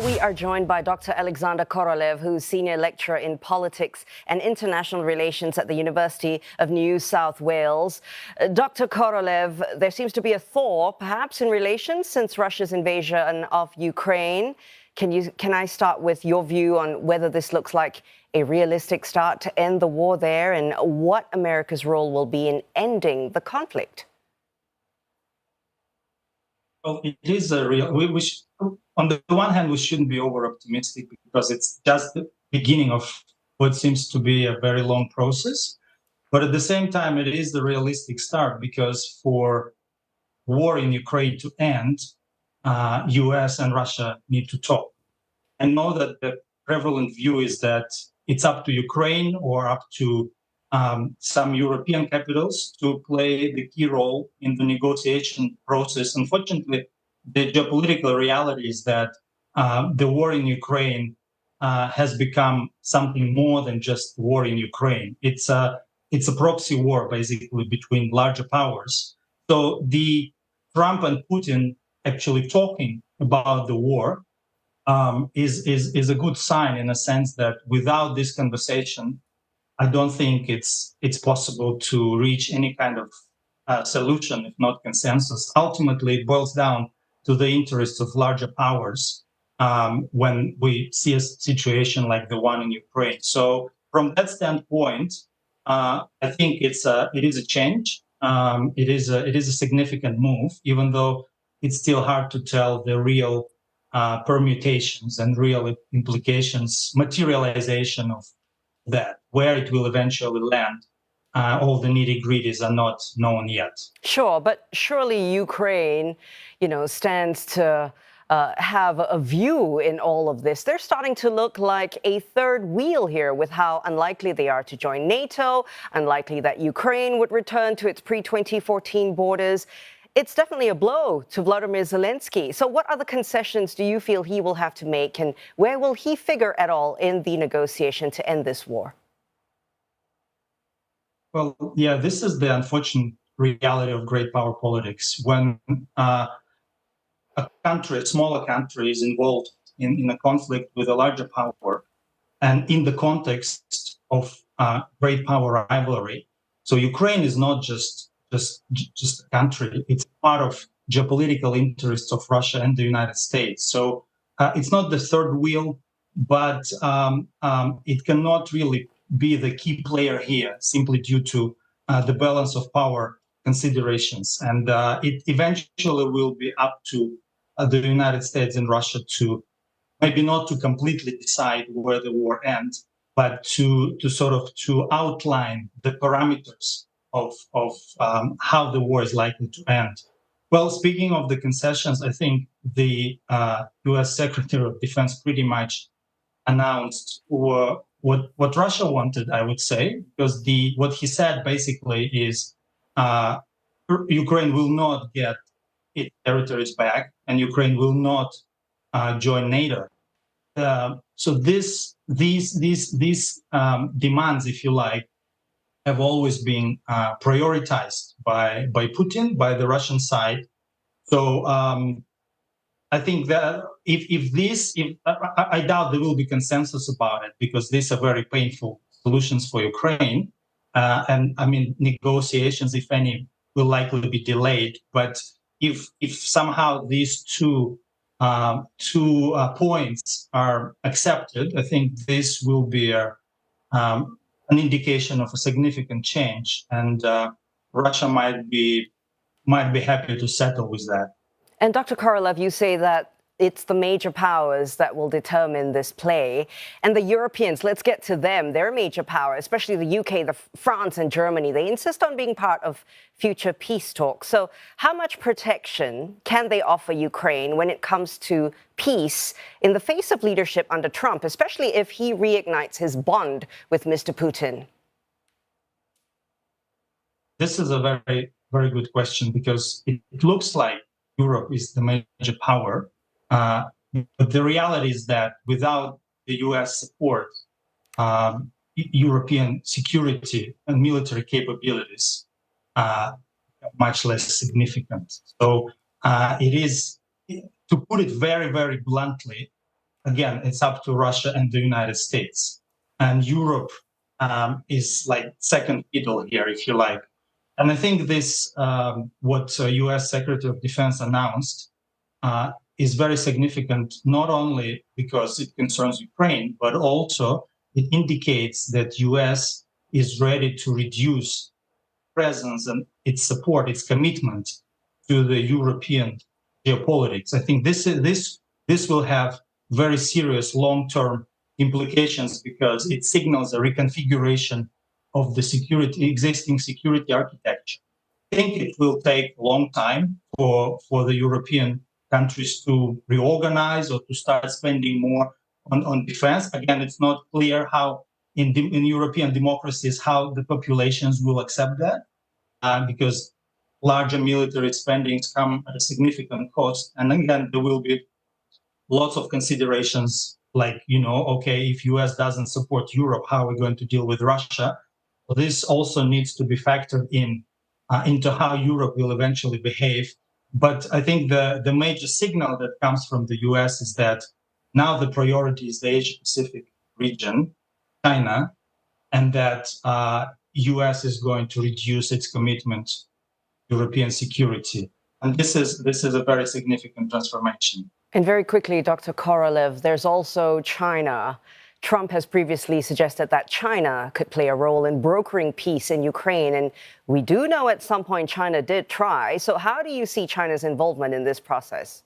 We are joined by Dr. Alexander Korolev, who's senior lecturer in politics and international relations at the University of New South Wales. Dr. Korolev, there seems to be a thaw, perhaps, in relations since Russia's invasion of Ukraine. Can I start with your view on whether this looks like a realistic start to end the war there, and what America's role will be in ending the conflict? Well, it is a real. On the one hand, we shouldn't be over-optimistic because it's just the beginning of what seems to be a very long process. But at the same time, it is the realistic start because for war in Ukraine to end, U.S. and Russia need to talk. And know that the prevalent view is that it's up to Ukraine or up to some European capitals to play the key role in the negotiation process. Unfortunately, the geopolitical reality is that the war in Ukraine has become something more than just war in Ukraine. It's a proxy war, basically, between larger powers. So the Trump and Putin actually talking about the war is a good sign, in a sense that without this conversation, I don't think it's possible to reach any kind of solution, if not consensus. Ultimately, it boils down to the interests of larger powers when we see a situation like the one in Ukraine. So, from that standpoint, I think it is a change. It is a significant move, even though it's still hard to tell the real permutations and real implications, materialization of that, where it will eventually land. All the nitty-gritties are not known yet. Sure, but surely Ukraine, stands to have a view in all of this. They're starting to look like a third wheel here with how unlikely they are to join NATO, unlikely that Ukraine would return to its pre-2014 borders. It's definitely a blow to Vladimir Zelensky. So what other concessions do you feel he will have to make, and where will he figure at all in the negotiation to end this war? Well, yeah, this is the unfortunate reality of great power politics. When a smaller country, is involved in a conflict with a larger power, and in the context of great power rivalry. So Ukraine is not just a country; it's part of geopolitical interests of Russia and the United States. So it's not the third wheel, but it cannot really be the key player here, simply due to the balance of power considerations. And it eventually will be up to the United States and Russia to maybe not to completely decide where the war ends, but to outline the parameters of how the war is likely to end. Well, speaking of the concessions, I think the U.S. Secretary of Defense pretty much announced what Russia wanted, I would say, because what he said basically is Ukraine will not get its territories back, and Ukraine will not join NATO. So these demands, if you like, have always been prioritized by Putin, by the Russian side. So I think that I doubt there will be consensus about it, because these are very painful solutions for Ukraine. And I mean, negotiations, if any, will likely be delayed. But if somehow these two points are accepted, I think this will be an indication of a significant change, and Russia might be happy to settle with that. And Dr. Korolev, you say that it's the major powers that will determine this play. And the Europeans, let's get to them. They're a major power, especially the UK, France and Germany. They insist on being part of future peace talks. So how much protection can they offer Ukraine when it comes to peace in the face of leadership under Trump, especially if he reignites his bond with Mr. Putin? This is a very, very good question, because it looks like Europe is the major power. But the reality is that without the US support, European security and military capabilities are much less significant. So it is, to put it very, very bluntly, again, it's up to Russia and the United States. And Europe is like second fiddle here, if you like. And I think this, what US Secretary of Defense announced, is very significant, not only because it concerns Ukraine, but also it indicates that US is ready to reduce presence and its support, its commitment to the European geopolitics. I think this will have very serious long-term implications because it signals a reconfiguration of the existing security architecture. I think it will take a long time for the European countries to reorganize or to start spending more on defense. Again, it's not clear how in European democracies how the populations will accept that, because larger military spendings come at a significant cost. And again, there will be lots of considerations like, okay, if US doesn't support Europe, how are we going to deal with Russia? So this also needs to be factored into how Europe will eventually behave. But I think the major signal that comes from the US is that now the priority is the Asia-Pacific region, China, and that US is going to reduce its commitment to European security. And this is a very significant transformation. And very quickly, Dr. Korolev, there's also China. Trump has previously suggested that China could play a role in brokering peace in Ukraine. And we do know at some point China did try. So how do you see China's involvement in this process?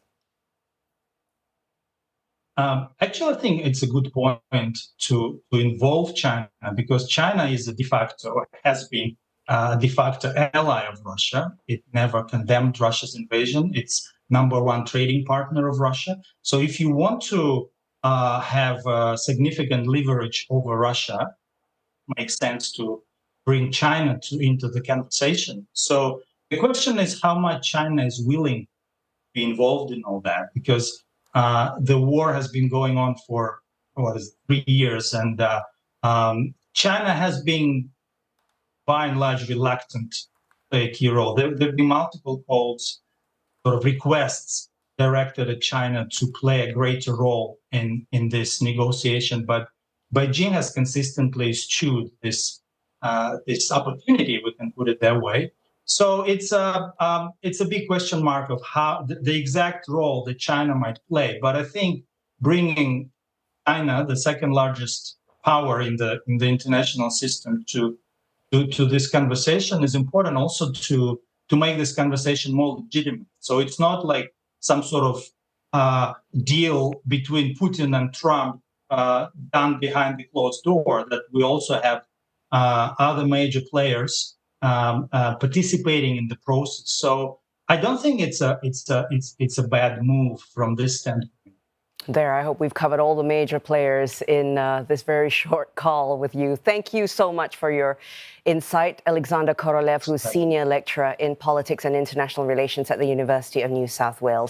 Actually, I think it's a good point to involve China, because China is a de facto, has been a de facto ally of Russia. It never condemned Russia's invasion. It's number one trading partner of Russia. So if you want to have significant leverage over Russia, it makes sense to bring China into the conversation. So the question is how much China is willing to be involved in all that, because the war has been going on for 3 years, and China has been by and large reluctant to play a key role. There have been multiple calls, sort of requests directed at China to play a greater role in this negotiation, but Beijing has consistently eschewed this opportunity, we can put it that way. So it's a big question mark of how the exact role that China might play. But I think bringing China, the second largest power in the international system, to this conversation is important, also to make this conversation more legitimate. So it's not like some sort of deal between Putin and Trump done behind the closed door, that we also have other major players participating in the process. So I don't think it's a bad move from this standpoint. There, I hope we've covered all the major players in this very short call with you. Thank you so much for your insight, Alexander Korolev, who's senior lecturer in politics and international relations at the University of New South Wales.